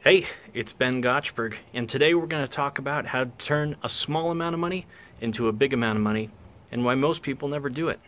Hey, it's Ben Gochberg, and today we're going to talk about how to turn a small amount of money into a big amount of money and why most people never do it.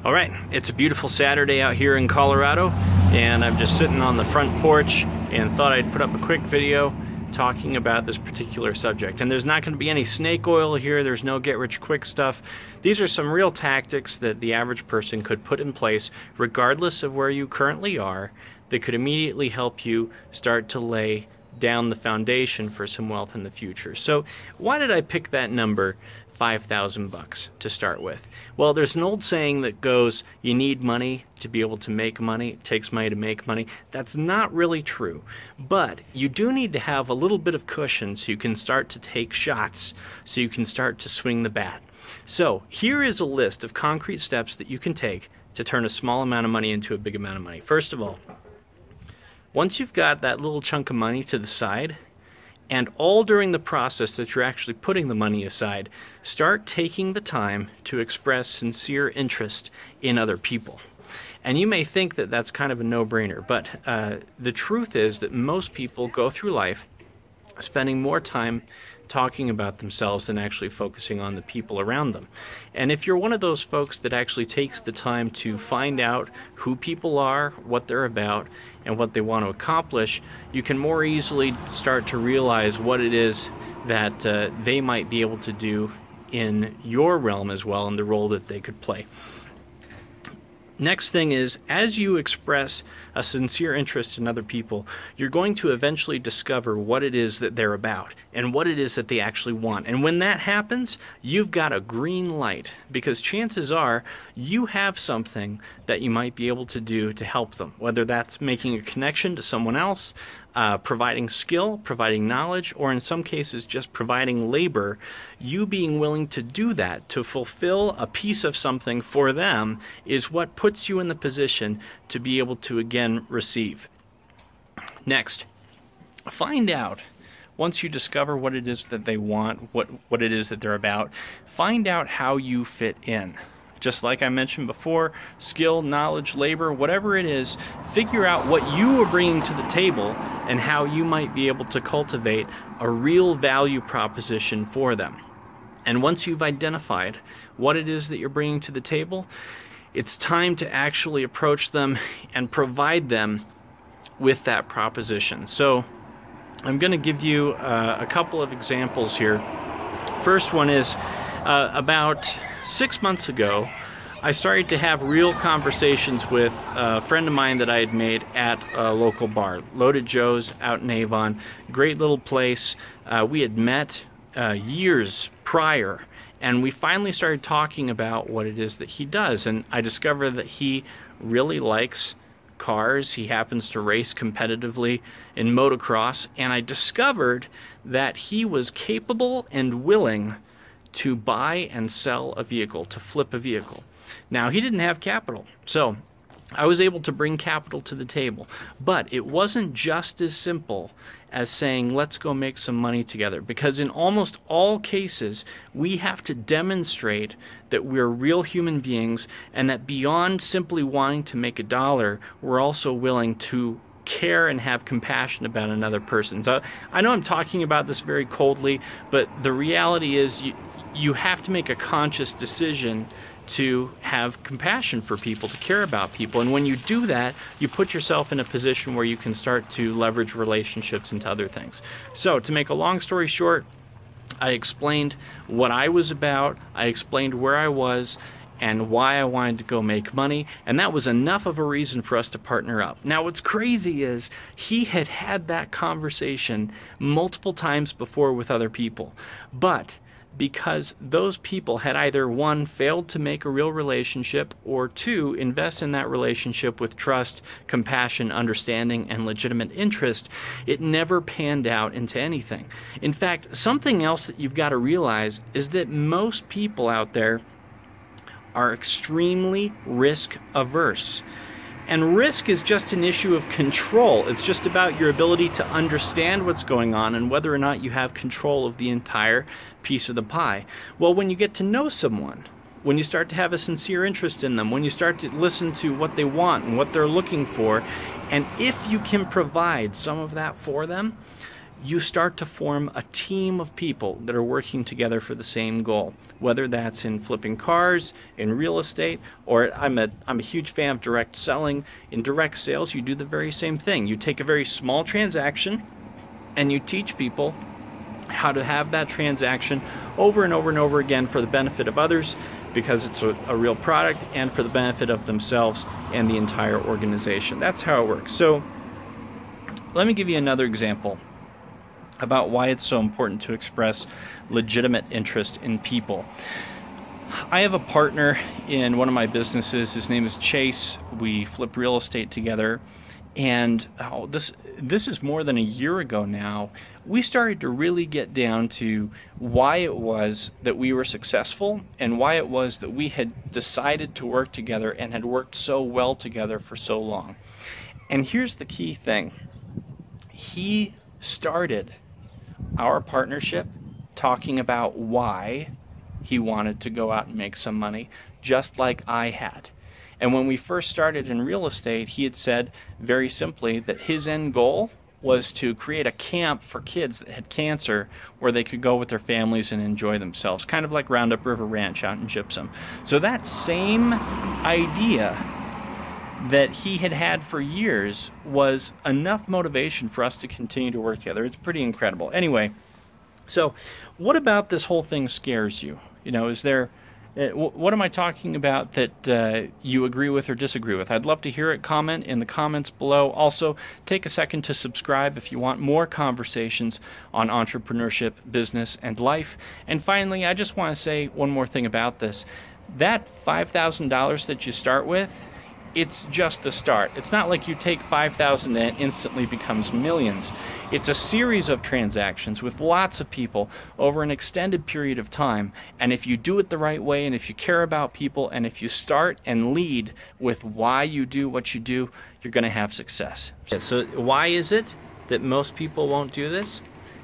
All right, it's a beautiful Saturday out here in Colorado, and I'm just sitting on the front porch and thought I'd put up a quick video talking about this particular subject. And there's not going to be any snake oil here, there's no get-rich-quick stuff. These are some real tactics that the average person could put in place regardless of where you currently are that could immediately help you start to lay down the foundation for some wealth in the future. So why did I pick that number, 5,000 bucks, to start with? Well, there's an old saying that goes, you need money to be able to make money. It takes money to make money. That's not really true, but you do need to have a little bit of cushion so you can start to take shots, so you can start to swing the bat. So here is a list of concrete steps that you can take to turn a small amount of money into a big amount of money. First of all, once you've got that little chunk of money to the side, and all during the process that you're actually putting the money aside, start taking the time to express sincere interest in other people. And you may think that that's kind of a no-brainer, but the truth is that most people go through life spending more time talking about themselves than actually focusing on the people around them. And if you're one of those folks that actually takes the time to find out who people are, what they're about, and what they want to accomplish, you can more easily start to realize what it is that they might be able to do in your realm as well, and the role that they could play. Next thing is, as you express a sincere interest in other people, you're going to eventually discover what it is that they're about and what it is that they actually want. And when that happens, you've got a green light, because chances are you have something that you might be able to do to help them, whether that's making a connection to someone else, providing skill, providing knowledge, or in some cases just providing labor. You being willing to do that, to fulfill a piece of something for them, is what puts you in the position to be able to again receive. Next, find out, once you discover what it is that they want, what it is that they're about, find out how you fit in. Just like I mentioned before, skill, knowledge, labor, whatever it is, figure out what you are bringing to the table and how you might be able to cultivate a real value proposition for them. And once you've identified what it is that you're bringing to the table, it's time to actually approach them and provide them with that proposition. So I'm going to give you a couple of examples here. First one is about 6 months ago, I started to have real conversations with a friend of mine that I had made at a local bar, Loaded Joe's out in Avon. Great little place. We had met years prior, and we finally started talking about what it is that he does. And I discovered that he really likes cars. He happens to race competitively in motocross, and I discovered that he was capable and willing to buy and sell a vehicle, to flip a vehicle. Now, he didn't have capital, so I was able to bring capital to the table. But it wasn't just as simple as saying, let's go make some money together, because in almost all cases, we have to demonstrate that we're real human beings, and that beyond simply wanting to make a dollar, we're also willing to care and have compassion about another person. So I know I'm talking about this very coldly, but the reality is you have to make a conscious decision to have compassion for people, to care about people. And when you do that, you put yourself in a position where you can start to leverage relationships into other things. So to make a long story short, I explained what I was about, I explained where I was, and why I wanted to go make money, and that was enough of a reason for us to partner up. Now, what's crazy is he had had that conversation multiple times before with other people, but because those people had either, one, failed to make a real relationship, or two, invest in that relationship with trust, compassion, understanding, and legitimate interest, it never panned out into anything. In fact, something else that you've got to realize is that most people out there are extremely risk averse. And risk is just an issue of control. It's just about your ability to understand what's going on and whether or not you have control of the entire piece of the pie. Well, when you get to know someone, when you start to have a sincere interest in them, when you start to listen to what they want and what they're looking for, and if you can provide some of that for them, you start to form a team of people that are working together for the same goal, whether that's in flipping cars, in real estate, or I'm a huge fan of direct selling. In direct sales, you do the very same thing. You take a very small transaction and you teach people how to have that transaction over and over and over again for the benefit of others, because it's a real product, and for the benefit of themselves and the entire organization. That's how it works. So let me give you another example about why it's so important to express legitimate interest in people. I have a partner in one of my businesses. His name is Chase. We flip real estate together. And this is more than a year ago now. We started to really get down to why it was that we were successful and why it was that we had decided to work together and had worked so well together for so long. And here's the key thing. He started our partnership talking about why he wanted to go out and make some money, just like I had. And when we first started in real estate, he had said very simply that his end goal was to create a camp for kids that had cancer where they could go with their families and enjoy themselves, kind of like Roundup River Ranch out in Gypsum. So that same idea that he had had for years was enough motivation for us to continue to work together. It's pretty incredible. Anyway, so what about this whole thing scares you? You know, is there, what am I talking about that you agree with or disagree with? I'd love to hear it. Comment in the comments below. Also, take a second to subscribe if you want more conversations on entrepreneurship, business, and life. And finally, I just want to say one more thing about this. That $5,000 that you start with, it's just the start. It's not like you take $5,000 and it instantly becomes millions. It's a series of transactions with lots of people over an extended period of time. And if you do it the right way, and if you care about people, and if you start and lead with why you do what you do, you're going to have success. So why is it that most people won't do this?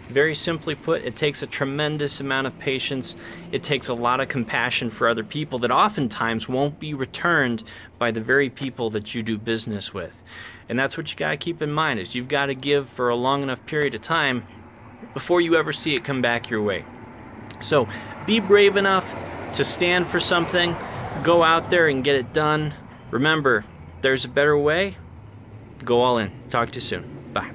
Very simply put, it takes a tremendous amount of patience. It takes a lot of compassion for other people that oftentimes won't be returned by the very people that you do business with. And that's what you got to keep in mind, is you've got to give for a long enough period of time before you ever see it come back your way. So be brave enough to stand for something. Go out there and get it done. Remember, there's a better way. Go all in. Talk to you soon. Bye.